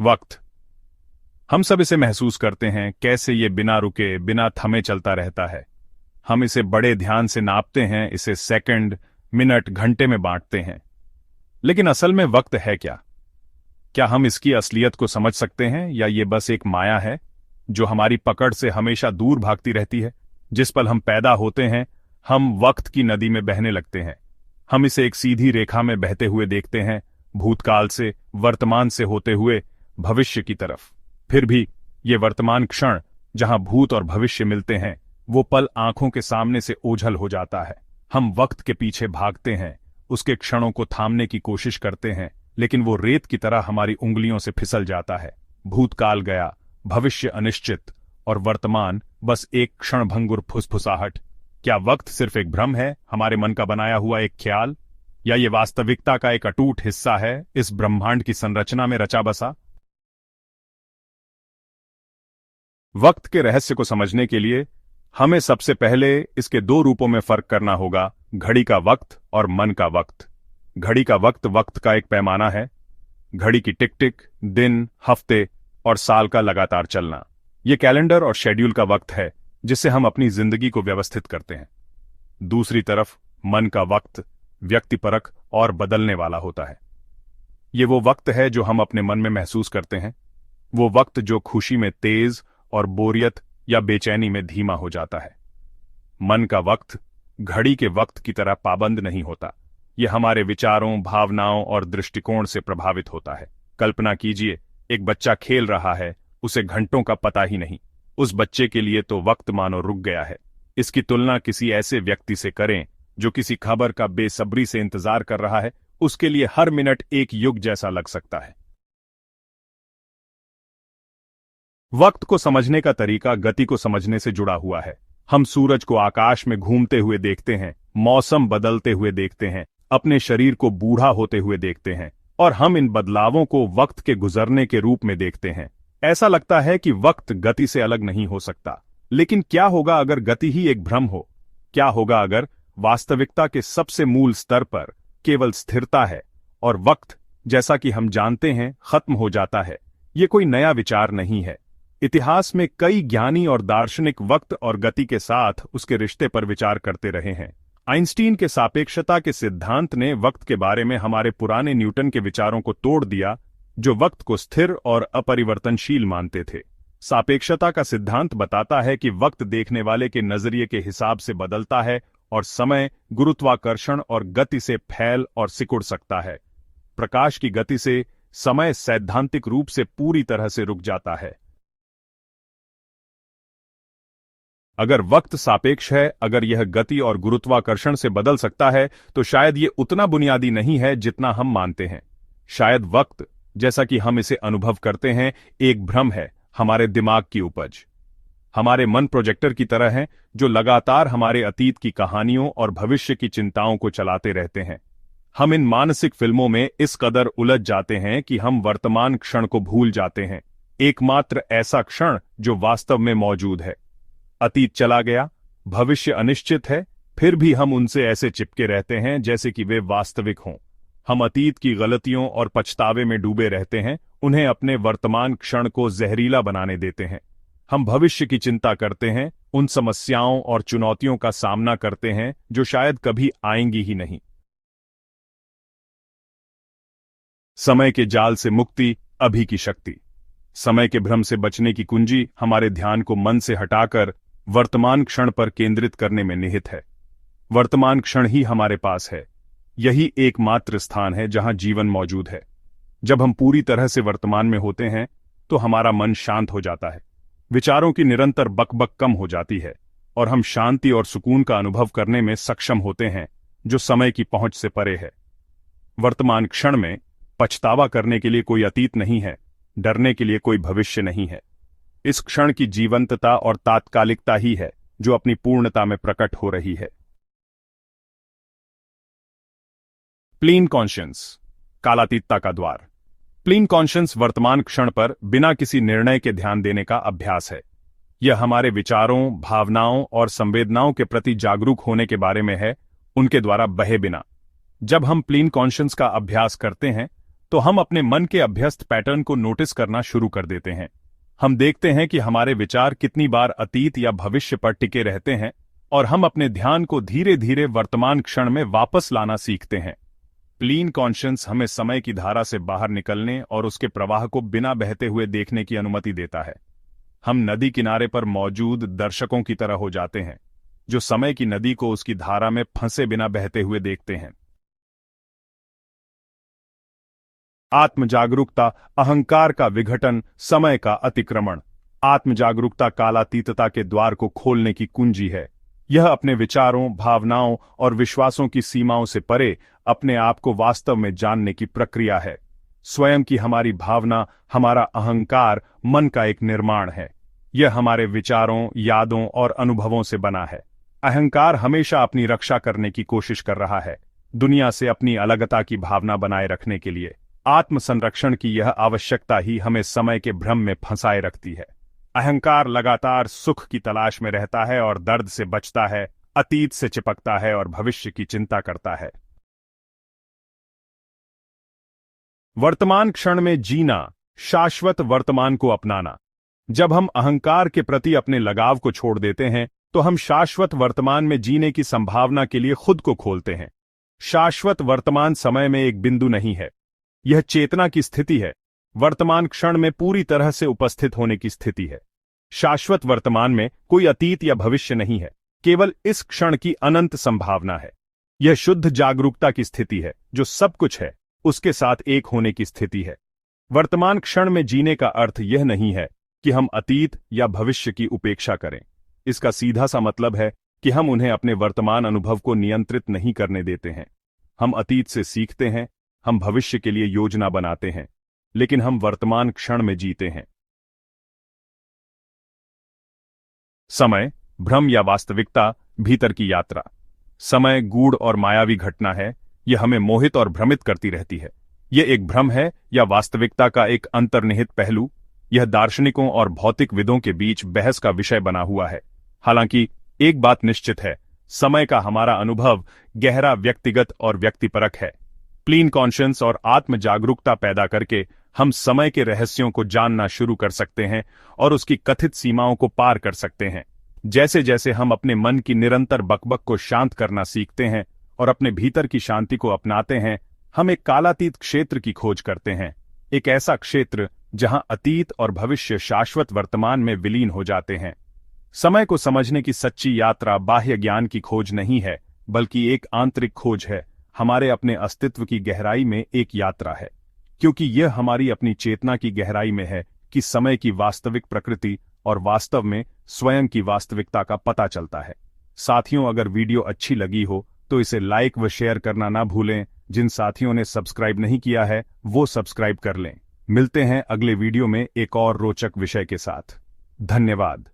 वक्त। हम सब इसे महसूस करते हैं, कैसे ये बिना रुके बिना थमे चलता रहता है। हम इसे बड़े ध्यान से नापते हैं, इसे सेकंड, मिनट, घंटे में बांटते हैं। लेकिन असल में वक्त है क्या? क्या हम इसकी असलियत को समझ सकते हैं, या ये बस एक माया है जो हमारी पकड़ से हमेशा दूर भागती रहती है? जिस पल हम पैदा होते हैं, हम वक्त की नदी में बहने लगते हैं। हम इसे एक सीधी रेखा में बहते हुए देखते हैं, भूतकाल से, वर्तमान से होते हुए भविष्य की तरफ। फिर भी ये वर्तमान क्षण, जहां भूत और भविष्य मिलते हैं, वो पल आंखों के सामने से ओझल हो जाता है। हम वक्त के पीछे भागते हैं, उसके क्षणों को थामने की कोशिश करते हैं, लेकिन वो रेत की तरह हमारी उंगलियों से फिसल जाता है। भूतकाल गया, भविष्य अनिश्चित, और वर्तमान बस एक क्षणभंगुर फुसफुसाहट। क्या वक्त सिर्फ एक भ्रम है, हमारे मन का बनाया हुआ एक ख्याल, या ये वास्तविकता का एक अटूट हिस्सा है, इस ब्रह्मांड की संरचना में रचा बसा? वक्त के रहस्य को समझने के लिए हमें सबसे पहले इसके दो रूपों में फर्क करना होगा, घड़ी का वक्त और मन का वक्त। घड़ी का वक्त वक्त का एक पैमाना है। घड़ी की टिक टिक, दिन, हफ्ते और साल का लगातार चलना, यह कैलेंडर और शेड्यूल का वक्त है जिससे हम अपनी जिंदगी को व्यवस्थित करते हैं। दूसरी तरफ मन का वक्त व्यक्तिपरक और बदलने वाला होता है। ये वो वक्त है जो हम अपने मन में महसूस करते हैं, वो वक्त जो खुशी में तेज और बोरियत या बेचैनी में धीमा हो जाता है। मन का वक्त घड़ी के वक्त की तरह पाबंद नहीं होता। यह हमारे विचारों, भावनाओं और दृष्टिकोण से प्रभावित होता है। कल्पना कीजिए, एक बच्चा खेल रहा है, उसे घंटों का पता ही नहीं। उस बच्चे के लिए तो वक्त मानो रुक गया है। इसकी तुलना किसी ऐसे व्यक्ति से करें जो किसी खबर का बेसब्री से इंतजार कर रहा है। उसके लिए हर मिनट एक युग जैसा लग सकता है। वक्त को समझने का तरीका गति को समझने से जुड़ा हुआ है। हम सूरज को आकाश में घूमते हुए देखते हैं, मौसम बदलते हुए देखते हैं, अपने शरीर को बूढ़ा होते हुए देखते हैं, और हम इन बदलावों को वक्त के गुजरने के रूप में देखते हैं। ऐसा लगता है कि वक्त गति से अलग नहीं हो सकता। लेकिन क्या होगा अगर गति ही एक भ्रम हो? क्या होगा अगर वास्तविकता के सबसे मूल स्तर पर केवल स्थिरता है और वक्त, जैसा कि हम जानते हैं, खत्म हो जाता है? ये कोई नया विचार नहीं है। इतिहास में कई ज्ञानी और दार्शनिक वक्त और गति के साथ उसके रिश्ते पर विचार करते रहे हैं। आइंस्टीन के सापेक्षता के सिद्धांत ने वक्त के बारे में हमारे पुराने न्यूटन के विचारों को तोड़ दिया, जो वक्त को स्थिर और अपरिवर्तनशील मानते थे। सापेक्षता का सिद्धांत बताता है कि वक्त देखने वाले के नजरिए के हिसाब से बदलता है, और समय गुरुत्वाकर्षण और गति से फैल और सिकुड़ सकता है। प्रकाश की गति से समय सैद्धांतिक रूप से पूरी तरह से रुक जाता है। अगर वक्त सापेक्ष है, अगर यह गति और गुरुत्वाकर्षण से बदल सकता है, तो शायद यह उतना बुनियादी नहीं है जितना हम मानते हैं। शायद वक्त, जैसा कि हम इसे अनुभव करते हैं, एक भ्रम है, हमारे दिमाग की उपज। हमारे मन प्रोजेक्टर की तरह हैं, जो लगातार हमारे अतीत की कहानियों और भविष्य की चिंताओं को चलाते रहते हैं। हम इन मानसिक फिल्मों में इस कदर उलझ जाते हैं कि हम वर्तमान क्षण को भूल जाते हैं, एकमात्र ऐसा क्षण जो वास्तव में मौजूद है। अतीत चला गया, भविष्य अनिश्चित है, फिर भी हम उनसे ऐसे चिपके रहते हैं जैसे कि वे वास्तविक हों। हम अतीत की गलतियों और पछतावे में डूबे रहते हैं, उन्हें अपने वर्तमान क्षण को जहरीला बनाने देते हैं। हम भविष्य की चिंता करते हैं, उन समस्याओं और चुनौतियों का सामना करते हैं जो शायद कभी आएंगी ही नहीं। समय के जाल से मुक्ति, अभी की शक्ति। समय के भ्रम से बचने की कुंजी हमारे ध्यान को मन से हटाकर वर्तमान क्षण पर केंद्रित करने में निहित है। वर्तमान क्षण ही हमारे पास है। यही एकमात्र स्थान है जहां जीवन मौजूद है। जब हम पूरी तरह से वर्तमान में होते हैं, तो हमारा मन शांत हो जाता है। विचारों की निरंतर बकबक कम हो जाती है, और हम शांति और सुकून का अनुभव करने में सक्षम होते हैं, जो समय की पहुंच से परे है। वर्तमान क्षण में पछतावा करने के लिए कोई अतीत नहीं है, डरने के लिए कोई भविष्य नहीं है। इस क्षण की जीवंतता और तात्कालिकता ही है जो अपनी पूर्णता में प्रकट हो रही है। प्लीन कॉन्शियस, कालातीतता का द्वार। प्लीन कॉन्शियस वर्तमान क्षण पर बिना किसी निर्णय के ध्यान देने का अभ्यास है। यह हमारे विचारों, भावनाओं और संवेदनाओं के प्रति जागरूक होने के बारे में है, उनके द्वारा बहे बिना। जब हम प्लीन कॉन्शियस का अभ्यास करते हैं, तो हम अपने मन के अभ्यस्त पैटर्न को नोटिस करना शुरू कर देते हैं। हम देखते हैं कि हमारे विचार कितनी बार अतीत या भविष्य पर टिके रहते हैं और हम अपने ध्यान को धीरे धीरे वर्तमान क्षण में वापस लाना सीखते हैं। क्लीन कॉन्शियस हमें समय की धारा से बाहर निकलने और उसके प्रवाह को बिना बहते हुए देखने की अनुमति देता है। हम नदी किनारे पर मौजूद दर्शकों की तरह हो जाते हैं, जो समय की नदी को उसकी धारा में फंसे बिना बहते हुए देखते हैं। आत्मजागरूकता अहंकार का विघटन, समय का अतिक्रमण। आत्मजागरूकता कालातीतता के द्वार को खोलने की कुंजी है। यह अपने विचारों, भावनाओं और विश्वासों की सीमाओं से परे अपने आप को वास्तव में जानने की प्रक्रिया है। स्वयं की हमारी भावना, हमारा अहंकार मन का एक निर्माण है। यह हमारे विचारों, यादों और अनुभवों से बना है। अहंकार हमेशा अपनी रक्षा करने की कोशिश कर रहा है, दुनिया से अपनी अलगता की भावना बनाए रखने के लिए। आत्मसंरक्षण की यह आवश्यकता ही हमें समय के भ्रम में फंसाए रखती है। अहंकार लगातार सुख की तलाश में रहता है और दर्द से बचता है, अतीत से चिपकता है और भविष्य की चिंता करता है। वर्तमान क्षण में जीना, शाश्वत वर्तमान को अपनाना। जब हम अहंकार के प्रति अपने लगाव को छोड़ देते हैं तो हम शाश्वत वर्तमान में जीने की संभावना के लिए खुद को खोलते हैं। शाश्वत वर्तमान समय में एक बिंदु नहीं है, यह चेतना की स्थिति है। वर्तमान क्षण में पूरी तरह से उपस्थित होने की स्थिति है। शाश्वत वर्तमान में कोई अतीत या भविष्य नहीं है, केवल इस क्षण की अनंत संभावना है। यह शुद्ध जागरूकता की स्थिति है, जो सब कुछ है उसके साथ एक होने की स्थिति है। वर्तमान क्षण में जीने का अर्थ यह नहीं है कि हम अतीत या भविष्य की उपेक्षा करें। इसका सीधा सा मतलब है कि हम उन्हें अपने वर्तमान अनुभव को नियंत्रित नहीं करने देते हैं। हम अतीत से सीखते हैं, हम भविष्य के लिए योजना बनाते हैं, लेकिन हम वर्तमान क्षण में जीते हैं। समय, भ्रम या वास्तविकता, भीतर की यात्रा। समय गूढ़ और मायावी घटना है, यह हमें मोहित और भ्रमित करती रहती है। यह एक भ्रम है या वास्तविकता का एक अंतर्निहित पहलू। यह दार्शनिकों और भौतिकविदों के बीच बहस का विषय बना हुआ है। हालांकि एक बात निश्चित है, समय का हमारा अनुभव गहरा, व्यक्तिगत और व्यक्तिपरक है। क्लीन कॉन्शियस और आत्म जागरूकता पैदा करके हम समय के रहस्यों को जानना शुरू कर सकते हैं और उसकी कथित सीमाओं को पार कर सकते हैं। जैसे जैसे हम अपने मन की निरंतर बकबक को शांत करना सीखते हैं और अपने भीतर की शांति को अपनाते हैं, हम एक कालातीत क्षेत्र की खोज करते हैं। एक ऐसा क्षेत्र जहां अतीत और भविष्य शाश्वत वर्तमान में विलीन हो जाते हैं। समय को समझने की सच्ची यात्रा बाह्य ज्ञान की खोज नहीं है, बल्कि एक आंतरिक खोज है। हमारे अपने अस्तित्व की गहराई में एक यात्रा है, क्योंकि यह हमारी अपनी चेतना की गहराई में है कि समय की वास्तविक प्रकृति और वास्तव में स्वयं की वास्तविकता का पता चलता है। साथियों, अगर वीडियो अच्छी लगी हो तो इसे लाइक व शेयर करना ना भूलें। जिन साथियों ने सब्सक्राइब नहीं किया है वो सब्सक्राइब कर लें। मिलते हैं अगले वीडियो में एक और रोचक विषय के साथ। धन्यवाद।